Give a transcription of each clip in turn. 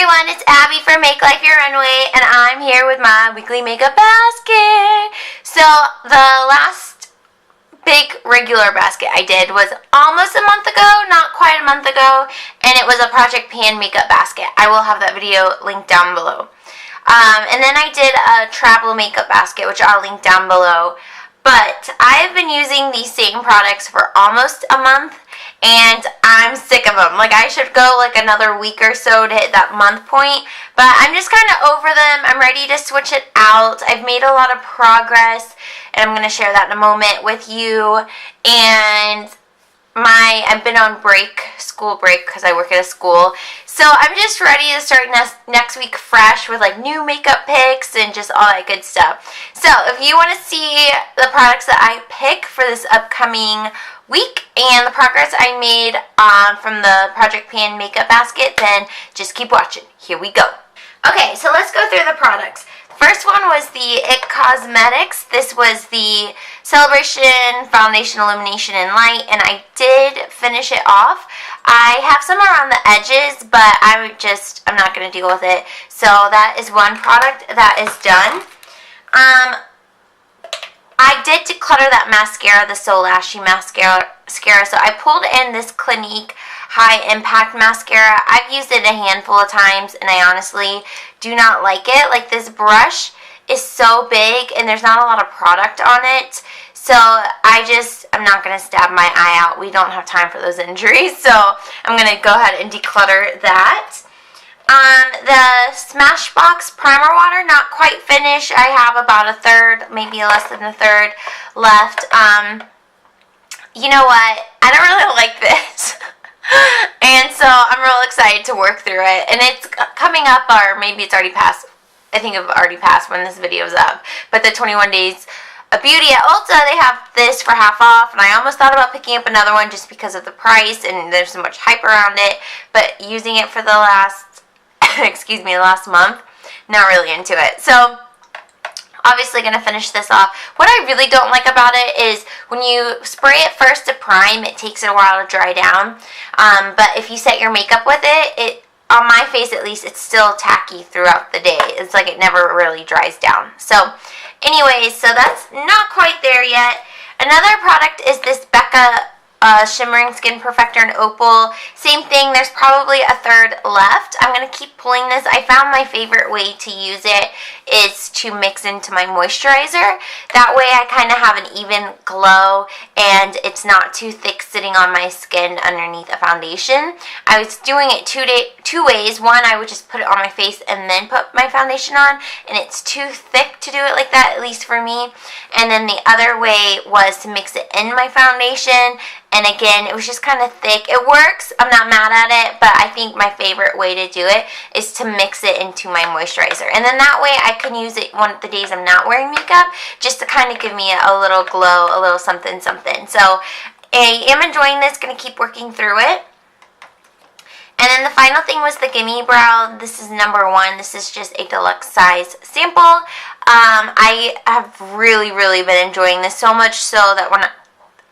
everyone, it's Abby for Make Life Your Runway, and I'm here with my weekly makeup basket. So the last big regular basket I did was almost a month ago, not quite a month ago, and it was a Project Pan makeup basket. I will have that video linked down below. And then I did a travel makeup basket, which I'll link down below. But I've been using these same products for almost a month, and I'm sick of them. Like, I should go like another week or so to hit that month point, but I'm just kind of over them. I'm ready to switch it out. I've made a lot of progress, and I'm going to share that in a moment with you. And I've been on school break, because I work at a school. So I'm just ready to start next week fresh with like new makeup picks and just all that good stuff. So if you want to see the products that I pick for this upcoming week and the progress I made from the Project Pan makeup basket, then just keep watching. Here we go. Okay, so let's go through the products. First one was the IT Cosmetics. This was the Celebration Foundation Illumination in Light, and I did finish it off. I have some around the edges, but I'm not going to deal with it. So that is one product that is done. I did declutter that mascara, the So Lashy mascara. So I pulled in this Clinique High Impact Mascara. I've used it a handful of times, and I honestly do not like it. Like, this brush is so big, and there's not a lot of product on it. So I'm not going to stab my eye out. We don't have time for those injuries. So I'm going to go ahead and declutter that. The Smashbox Primer Water, not quite finished. I have about a third, maybe less than a third left. You know what? I don't really like this. And so I'm real excited to work through it. And it's coming up, or maybe it's already passed. I think it's already passed when this video is up. But the 21 Days of Beauty at Ulta, they have this for half off. And I almost thought about picking up another one just because of the price. And there's so much hype around it. But using it for the last, last month, not really into it. So obviously going to finish this off. What I really don't like about it is when you spray it first to prime, it takes it a while to dry down. But if you set your makeup with it, on my face at least, it's still tacky throughout the day. It's like it never really dries down. So anyways, so that's not quite there yet. Another product is this Becca Shimmering Skin Perfector in Opal. Same thing, there's probably a third left. I'm going to keep pulling this. I found my favorite way to use it is to mix into my moisturizer. That way I kind of have an even glow and it's not too thick sitting on my skin underneath a foundation. I was doing it two ways. One, I would just put it on my face and then put my foundation on, and it's too thick to do it like that, at least for me. And then the other way was to mix it in my foundation, and again, it was just kind of thick. It works. I'm not mad at it, but I think my favorite way to do it is to mix it into my moisturizer. And then that way I can use it one of the days I'm not wearing makeup, just to kind of give me a little glow, a little something something. So I am enjoying this, going to keep working through it. And then the final thing was the Gimme Brow. This is number 1. This is just a deluxe size sample. I have really been enjoying this, so much so that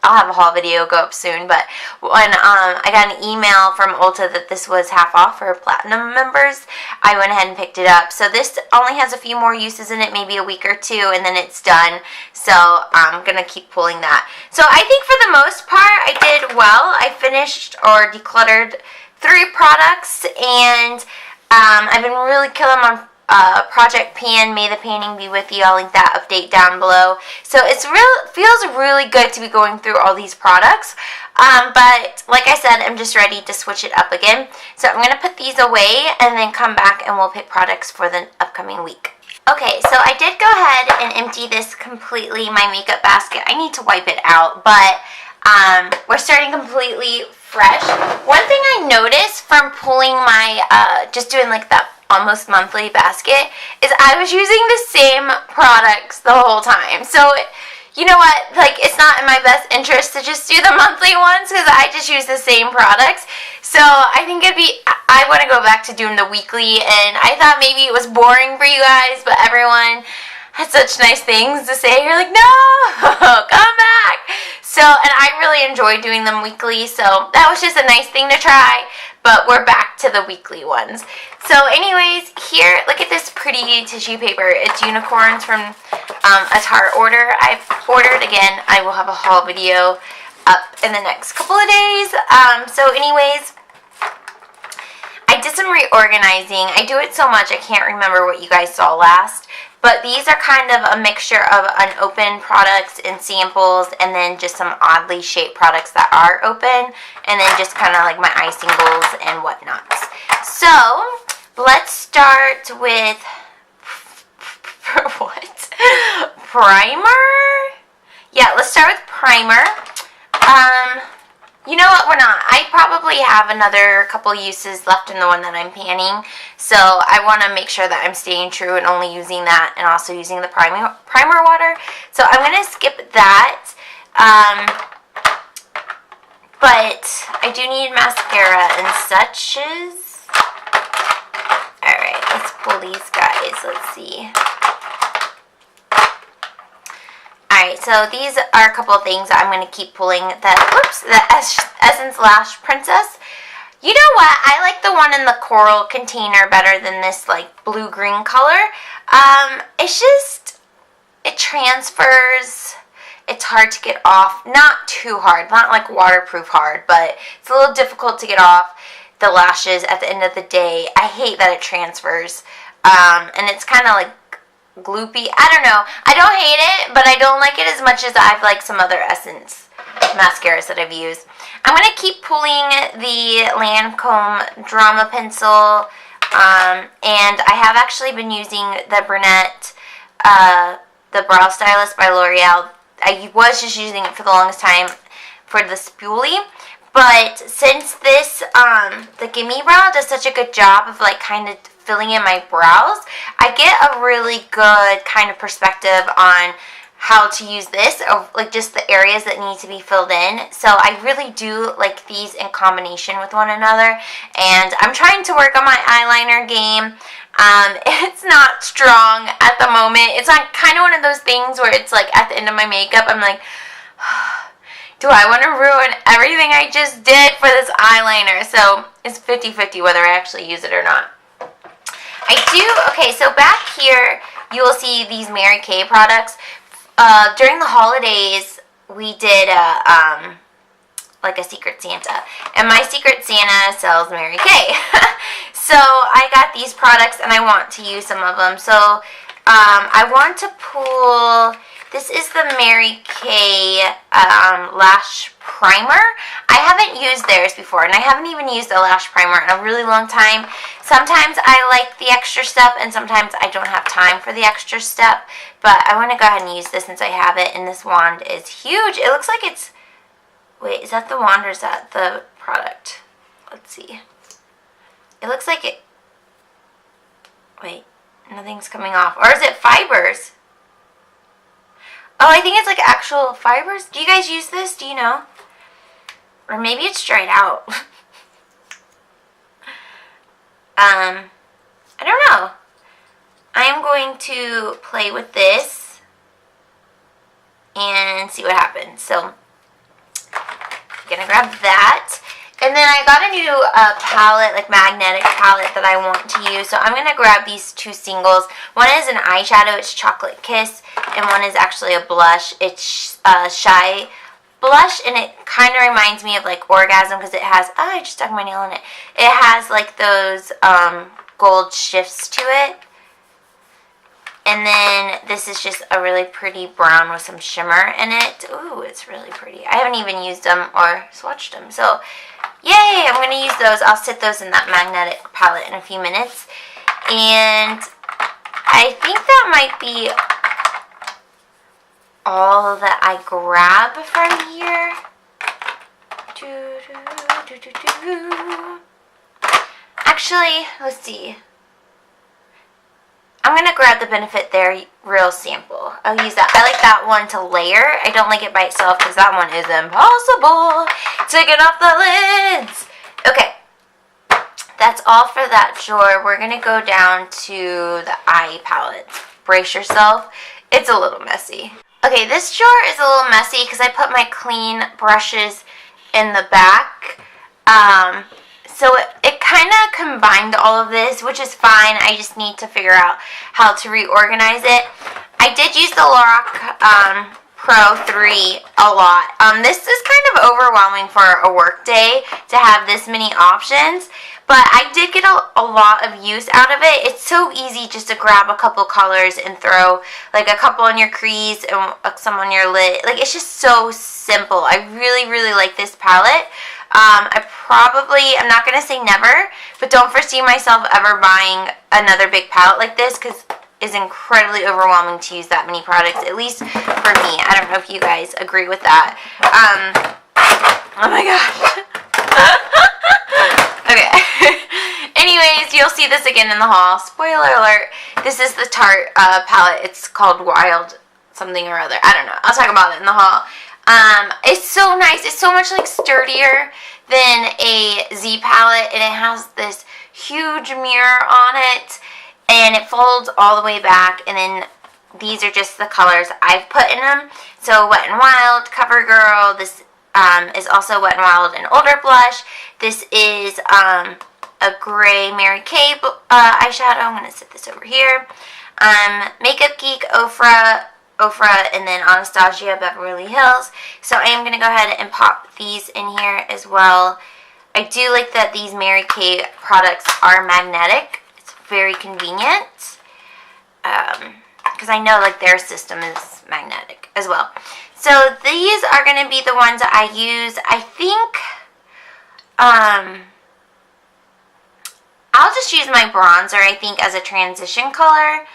I'll have a haul video go up soon, but when I got an email from Ulta that this was half off for Platinum members, I went ahead and picked it up. So this only has a few more uses in it, maybe a week or two, and then it's done. So I'm going to keep pulling that. So I think for the most part, I did well. I finished or decluttered 3 products, and I've been really killing on Project Pan. May the painting be with you. I'll link that update down below. So feels really good to be going through all these products. But like I said, I'm just ready to switch it up again. So I'm going to put these away and then come back and we'll pick products for the upcoming week. Okay, so I did go ahead and empty this completely, my makeup basket. I need to wipe it out, but we're starting completely fresh. One thing I noticed from pulling my, just doing like that almost monthly basket, is I was using the same products the whole time. So, you know what, like, it's not in my best interest to just do the monthly ones, because I just use the same products. So I think I want to go back to doing the weekly, and I thought maybe it was boring for you guys, but everyone had such nice things to say. You're like, no, come back. So, and I really enjoy doing them weekly, so that was just a nice thing to try. but we're back to the weekly ones. So anyways, here, look at this pretty tissue paper. It's unicorns from a Tarte order I've ordered. Again, I will have a haul video up in the next couple of days. So anyways, I did some reorganizing. I do it so much I can't remember what you guys saw last. But these are kind of a mixture of unopened products and samples, and then just some oddly shaped products that are open, and then just kind of like my icing bowls and whatnot. So let's start with what? Primer? Yeah, let's start with primer. You know what, we're not. I probably have another couple uses left in the one that I'm panning, so I want to make sure that I'm staying true and only using that and also using the primer water. So I'm going to skip that, but I do need mascara and suches. Alright, let's pull these guys. Let's see. Alright, so these are a couple of things I'm going to keep pulling. The Essence Lash Princess. You know what? I like the one in the coral container better than this like blue-green color. It's just, it transfers. It's hard to get off. Not too hard. Not like waterproof hard, but it's a little difficult to get off the lashes at the end of the day. I hate that it transfers. And it's kind of like gloopy. I don't know. I don't hate it, but I don't like it as much as I've liked some other Essence mascaras that I've used. I'm going to keep pulling the Lancome Drama Pencil, and I have actually been using the Brunette, the Brow Stylist by L'Oreal. I was just using it for the longest time for the spoolie, but since this, the Gimme Brow does such a good job of like kind of filling in my brows, I get a really good kind of perspective on how to use this, or like just the areas that need to be filled in. So I really do like these in combination with one another, and I'm trying to work on my eyeliner game. It's not strong at the moment. It's not kind of one of those things where it's like at the end of my makeup, I'm like, do I want to ruin everything I just did for this eyeliner? So it's 50-50 whether I actually use it or not. I do, okay, so back here, you will see these Mary Kay products. During the holidays, we did like a Secret Santa, and my Secret Santa sells Mary Kay. So I got these products, and I want to use some of them. So I want to pull, this is the Mary Kay Lash Primer. I haven't used theirs before, and I haven't even used a lash primer in a really long time. Sometimes I like the extra step, and sometimes I don't have time for the extra step, but I want to go ahead and use this since I have it, and this wand is huge. It looks like it's, wait, is that the wand or is that the product? Let's see. It looks like it, wait, nothing's coming off. Or is it fibers? Oh, I think it's like actual fibers. Do you guys use this? Do you know? Or maybe it's dried out. I don't know. I'm going to play with this and see what happens. So, I'm going to grab that. And then I got a new palette, like magnetic palette that I want to use. So I'm going to grab these two singles. One is an eyeshadow, it's Chocolate Kiss. And one is actually a blush. It's Shy Blush. And it kind of reminds me of like Orgasm because it has, oh, I just stuck my nail in it. It has like those gold shifts to it. And then this is just a really pretty brown with some shimmer in it. Ooh, it's really pretty. I haven't even used them or swatched them. So, yay, I'm going to use those. I'll sit those in that magnetic palette in a few minutes. And I think that might be all that I grab from here. Actually, let's see. I'm going to grab the Benefit There Real Sample. I'll use that. I like that one to layer. I don't like it by itself because that one is impossible. Taking off the lids. Okay. That's all for that drawer. We're going to go down to the eye palette. Brace yourself. It's a little messy. Okay, this drawer is a little messy because I put my clean brushes in the back. So it kind of combined all of this, which is fine. I just need to figure out how to reorganize it. I did use the Lorac Pro 3 a lot. This is kind of overwhelming for a work day to have this many options, but I did get a lot of use out of it. It's so easy just to grab a couple colors and throw like a couple on your crease and some on your lid. Like, it's just so simple. I really, really like this palette. I'm not going to say never, but don't foresee myself ever buying another big palette like this, because it's incredibly overwhelming to use that many products, at least for me. I don't know if you guys agree with that. Oh my gosh. Okay. Anyways, you'll see this again in the haul. Spoiler alert. This is the Tarte palette. It's called Wild something or other. I don't know. I'll talk about it in the haul. It's so nice. It's so much like sturdier than a Z palette, and it has this huge mirror on it, and it folds all the way back, and then these are just the colors I've put in them. So Wet n Wild, CoverGirl. This is also Wet n Wild and Older Blush. This is a gray Mary Kay eyeshadow. I'm going to set this over here. Makeup Geek, Ofra, and then Anastasia Beverly Hills. So I am going to go ahead and pop these in here as well. I do like that these Mary Kay products are magnetic. It's very convenient. Because I know like their system is magnetic as well. So these are going to be the ones that I use. I think I'll just use my bronzer, I think, as a transition color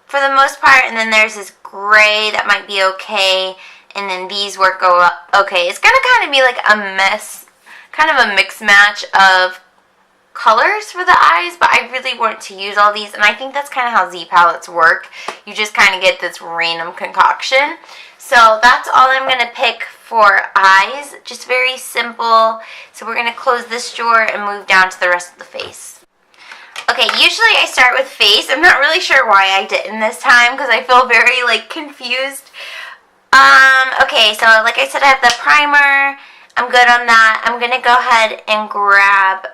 for the most part, and then there's this gray that might be okay, and then these work okay. It's gonna kind of be like a mess, kind of a mix match of colors for the eyes, but I really want to use all these, and I think that's kind of how Z palettes work. You just kind of get this random concoction. So that's all I'm gonna pick for eyes, just very simple. So we're gonna close this drawer and move down to the rest of the face. Okay, usually I start with face. I'm not really sure why I didn't this time, because I feel very, like, confused. Okay, so like I said, I have the primer. I'm good on that. I'm going to go ahead and grab,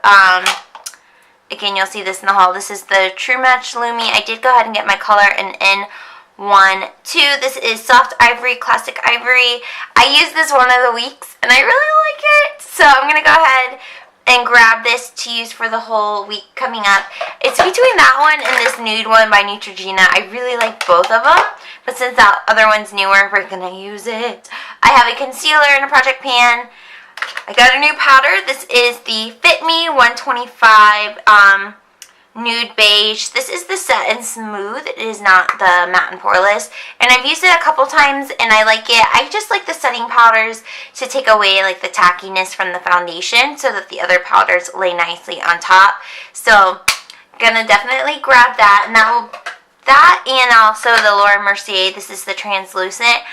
again, you'll see this in the haul. This is the True Match Lumi. I did go ahead and get my color in N12. This is Soft Ivory, Classic Ivory. I used this one of the weeks, and I really like it. So I'm going to go ahead and grab this to use for the whole week coming up. It's between that one and this nude one by Neutrogena. I really like both of them, but since that other one's newer, we're gonna use it. I have a concealer in a project pan. I got a new powder. This is the Fit Me 125 Nude Beige. This is the Set and Smooth. It is not the Matte and Poreless. And I've used it a couple times and I like it. I just like the setting powders to take away like the tackiness from the foundation so that the other powders lay nicely on top. So gonna definitely grab that, and that and also the Laura Mercier. This is the translucent.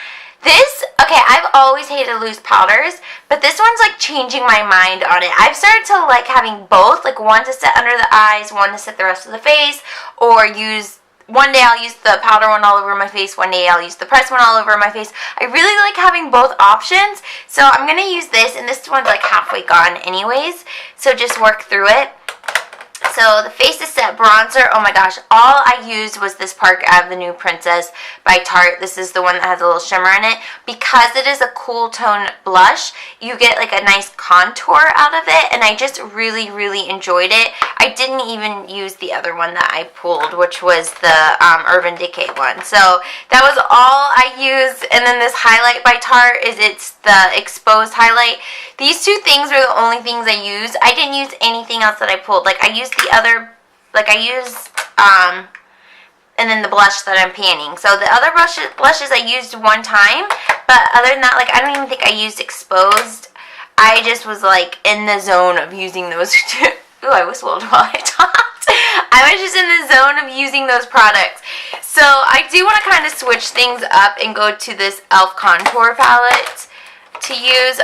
This, okay, I've always hated loose powders, but this one's like changing my mind on it. I've started to like having both, like one to set under the eyes, one to set the rest of the face, or one day I'll use the powder one all over my face, one day I'll use the pressed one all over my face. I really like having both options, so I'm going to use this, and this one's like halfway gone anyways, so just work through it. So the face is set, bronzer, oh my gosh, all I used was this Park Avenue Princess by Tarte. This is the one that has a little shimmer in it. Because it is a cool tone blush, you get like a nice contour out of it, and I just really, really enjoyed it. I didn't even use the other one that I pulled, which was the Urban Decay one. So that was all I used, and then this highlight by Tarte it's the exposed highlight. These two things were the only things I used. I didn't use anything else that I pulled. Like I used the other, like I used, and then the blush that I'm panning. So the other blushes I used one time, but other than that, like I don't even think I used exposed. I just was like in the zone of using those two. Ooh, I whistled while I talked. I was just in the zone of using those products. So I do want to kind of switch things up and go to this e.l.f. contour palette to use.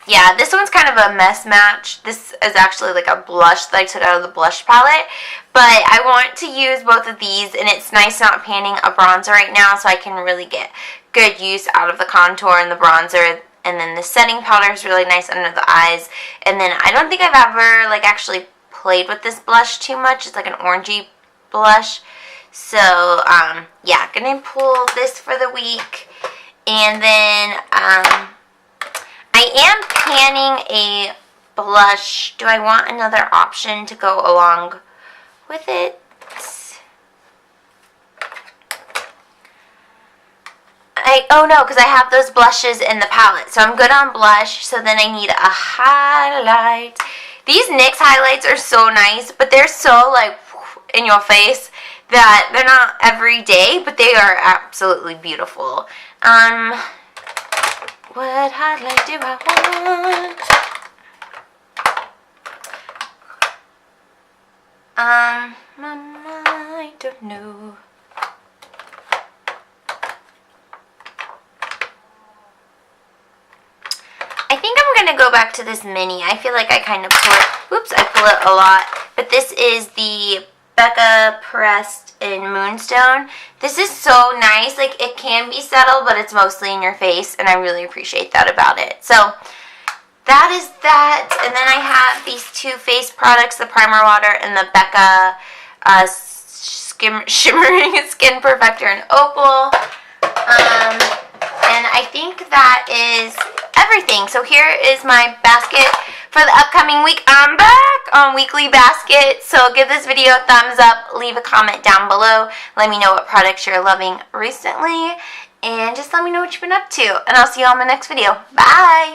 Yeah, this one's kind of a mess match. This is actually like a blush that I took out of the blush palette. But I want to use both of these, and it's nice not panning a bronzer right now, so I can really get good use out of the contour and the bronzer. And then the setting powder is really nice under the eyes. And then I don't think I've ever like actually played with this blush too much. It's like an orangey blush. So yeah, gonna pull this for the week. And then I am panning a blush. Do I want another option to go along with it? Oh no, because I have those blushes in the palette. So I'm good on blush. So then I need a highlight. These NYX highlights are so nice, but they're so like in your face that they're not every day, but they are absolutely beautiful. What highlight do I want? I don't know. I think I'm going to go back to this mini. I feel like I kind of pull it, whoops, I pull it a lot. But this is the Becca Pressed in Moonstone. This is so nice. Like, it can be subtle, but it's mostly in your face, and I really appreciate that about it. So, that is that. And then I have these two face products, the Primer Water and the Becca Shimmering Skin Perfector in Opal. And I think that is everything. So here is my basket for the upcoming week. I'm back on Weekly Basket. So give this video a thumbs up. Leave a comment down below. Let me know what products you're loving recently. And just let me know what you've been up to. And I'll see you on my next video. Bye!